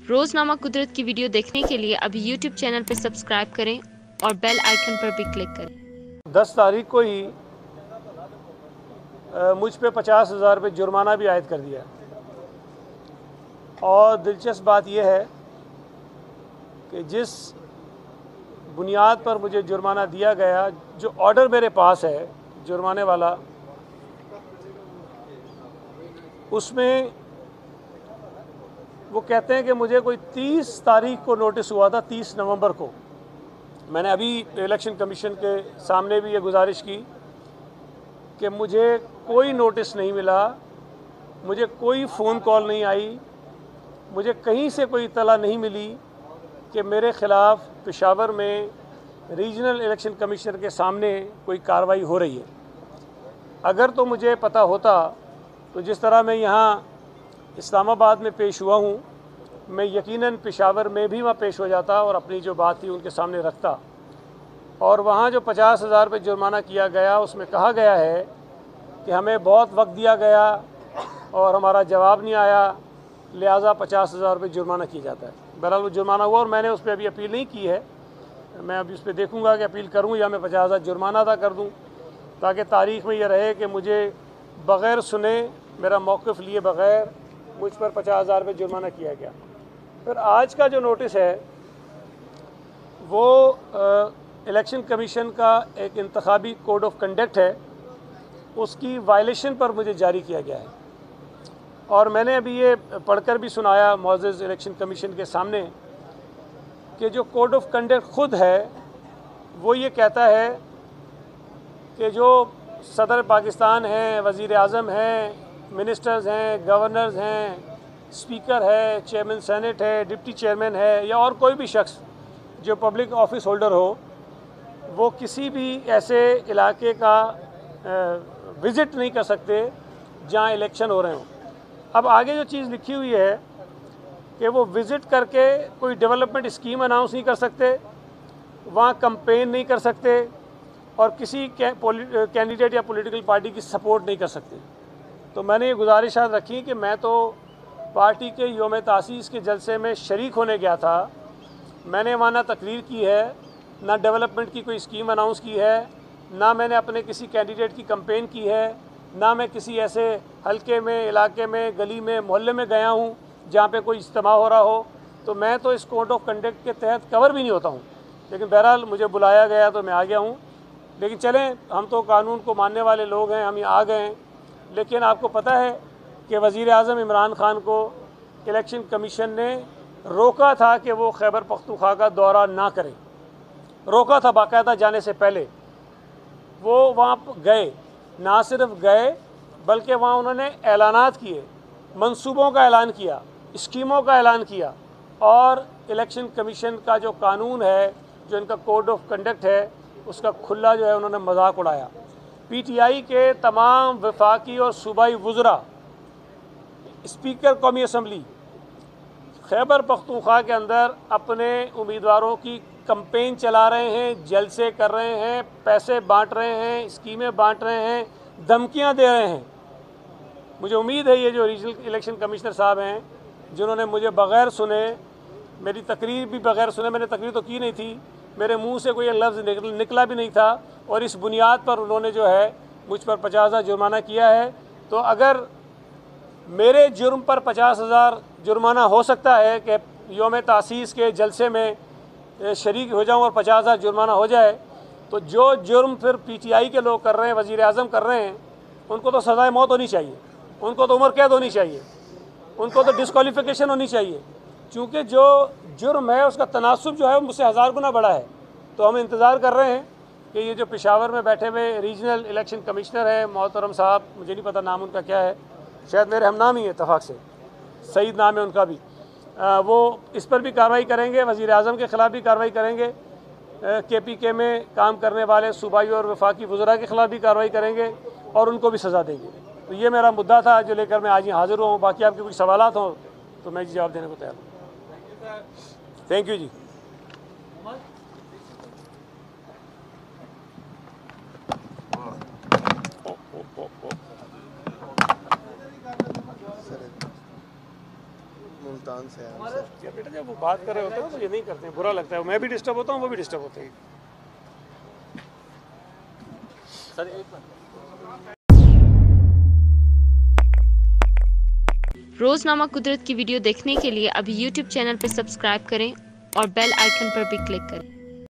रोज़नामा कुदरत की वीडियो देखने के लिए अभी यूट्यूब चैनल पर सब्सक्राइब करें और बेल आइकन पर भी क्लिक करें। 10 तारीख को ही मुझ पे 50,000 रुपये जुर्माना भी आयद कर दिया। और दिलचस्प बात यह है कि जिस बुनियाद पर मुझे जुर्माना दिया गया, जो ऑर्डर मेरे पास है जुर्माने वाला, उसमें वो कहते हैं कि मुझे कोई 30 तारीख को नोटिस हुआ था, 30 नवंबर को। मैंने अभी इलेक्शन कमीशन के सामने भी ये गुजारिश की कि मुझे कोई नोटिस नहीं मिला, मुझे कोई फ़ोन कॉल नहीं आई, मुझे कहीं से कोई इत्तला नहीं मिली कि मेरे ख़िलाफ़ पेशावर में रीजनल इलेक्शन कमिश्नर के सामने कोई कार्रवाई हो रही है। अगर तो मुझे पता होता तो जिस तरह मैं यहाँ इस्लामाबाद में पेश हुआ हूँ, मैं यकीनन पेशावर में भी वहाँ पेश हो जाता और अपनी जो बात थी उनके सामने रखता। और वहाँ जो 50,000 रुपये जुर्माना किया गया, उसमें कहा गया है कि हमें बहुत वक्त दिया गया और हमारा जवाब नहीं आया, लिहाजा 50,000 रुपये जुर्माना किया जाता है। बहरहाल वो जुर्माना हुआ और मैंने उस पर अभी अपील नहीं की है। मैं अभी उस पर देखूँगा कि अपील करूँ या मैं 50,000 जुर्माना अदा कर दूँ, ताकि तारीख़ में यह रहे कि मुझे बग़ैर सुने, मेरा मौक़िफ़ लिए बग़ैर मुझ पर 50,000 रुपये जुर्माना किया गया। फिर आज का जो नोटिस है वो इलेक्शन कमीशन का एक इंतखाबी कोड ऑफ कंडक्ट है, उसकी वायलेशन पर मुझे जारी किया गया है। और मैंने अभी ये पढ़कर भी सुनाया मुअज़्ज़ज़ इलेक्शन कमीशन के सामने कि जो कोड ऑफ कंडक्ट ख़ुद है वो ये कहता है कि जो सदर पाकिस्तान हैं, वज़ीर आज़म हैं, मिनिस्टर्स हैं, गवर्नर्स हैं, स्पीकर है, चेयरमैन सेनेट है, डिप्टी चेयरमैन है, या और कोई भी शख्स जो पब्लिक ऑफिस होल्डर हो, वो किसी भी ऐसे इलाके का विज़िट नहीं कर सकते जहाँ इलेक्शन हो रहे हों। अब आगे जो चीज़ लिखी हुई है कि वो विज़िट करके कोई डेवलपमेंट स्कीम अनाउंस नहीं कर सकते, वहाँ कंपेन नहीं कर सकते और किसी कैंडिडेट या पॉलिटिकल पार्टी की सपोर्ट नहीं कर सकते। तो मैंने ये गुजारिश आज रखी कि मैं तो पार्टी के योम तासीस के जलसे में शरीक होने गया था, मैंने वहाँ ना तकरीर की है, ना डेवलपमेंट की कोई स्कीम अनाउंस की है, ना मैंने अपने किसी कैंडिडेट की कंपेन की है, ना मैं किसी ऐसे हलके में, इलाके में, गली में, मोहल्ले में गया हूँ जहाँ पे कोई इज्तिमा हो रहा हो। तो मैं तो इस कोड ऑफ कंडक्ट के तहत कवर भी नहीं होता हूँ, लेकिन बहरहाल मुझे बुलाया गया तो मैं आ गया हूँ। लेकिन चलें, हम तो कानून को मानने वाले लोग हैं, हम यहाँ आ गए हैं। लेकिन आपको पता है कि वज़ीर आज़म इमरान खान को इलेक्शन कमीशन ने रोका था कि वो खैबर पख्तूनख्वा का दौरा ना करें, रोका था बाकायदा जाने से पहले। वो वहाँ गए, ना सिर्फ गए बल्कि वहाँ उन्होंने ऐलानात किए, मंसूबों का ऐलान किया, स्कीमों का ऐलान किया। और इलेक्शन कमीशन का जो कानून है, जो इनका कोड ऑफ कंडक्ट है, उसका खुला जो है उन्होंने मजाक उड़ाया। पीटीआई के तमाम वफाकी और सूबाई वज़रा, स्पीकर कौमी असम्बली खैबर पख्तूनख्वा के अंदर अपने उम्मीदवारों की कंपेन चला रहे हैं, जलसे कर रहे हैं, पैसे बांट रहे हैं, स्कीमें बांट रहे हैं, धमकियां दे रहे हैं। मुझे उम्मीद है ये जो रीजनल इलेक्शन कमिश्नर साहब हैं, जिन्होंने मुझे बग़ैर सुने, मेरी तकरीर भी बग़ैर सुने, मैंने तकरीर तो की नहीं थी, मेरे मुंह से कोई लफ्ज़ निकला भी नहीं था, और इस बुनियाद पर उन्होंने जो है मुझ पर 50,000 जुर्माना किया है। तो अगर मेरे जुर्म पर 50,000 जुर्माना हो सकता है कि योम तासीस के जलसे में शरीक हो जाऊं और 50,000 जुर्माना हो जाए, तो जो जुर्म फिर पीटीआई के लोग कर रहे हैं, वज़ीर आज़म कर रहे हैं, उनको तो सज़ाए मौत होनी चाहिए, उनको तो उम्र कैद होनी चाहिए, उनको तो डिस्क्वालिफिकेशन होनी चाहिए। चूँकि जो जुर्म है उसका तनासुब जो है मुझसे 1000 गुना बड़ा है। तो हम इंतज़ार कर रहे हैं कि ये जो पेशावर में बैठे हुए रीजनल इलेक्शन कमिश्नर हैं, मोहतरम साहब, मुझे नहीं पता नाम उनका क्या है, शायद मेरे हम नाम ही है इत्तफाक से, सईद नाम है उनका भी, वो इस पर भी कार्रवाई करेंगे, वज़ीर आज़म के ख़िलाफ़ भी कार्रवाई करेंगे, केपीके में काम करने वाले सूबाई और वफाकी वज़रा के ख़िलाफ़ भी कार्रवाई करेंगे और उनको भी सज़ा देंगे। तो ये मेरा मुद्दा था जो लेकर मैं आज यहाँ हाज़िर हुआ हूँ। बाकी आपके कुछ सवालात हों तो मैं जवाब देने को तैयार हूँ। थैंक यू जी। स्टांस है आंसर? क्या बेटा, जब वो बात कर रहे होते हैं तो ये नहीं करते हैं, बुरा लगता है। मैं भी डिस्टर्ब होता हूँ, वो भी डिस्टर्ब होते हैं। सर एक रोजनामा कुदरत की वीडियो देखने के लिए अभी YouTube चैनल पर सब्सक्राइब करें और बेल आइकन पर भी क्लिक करें।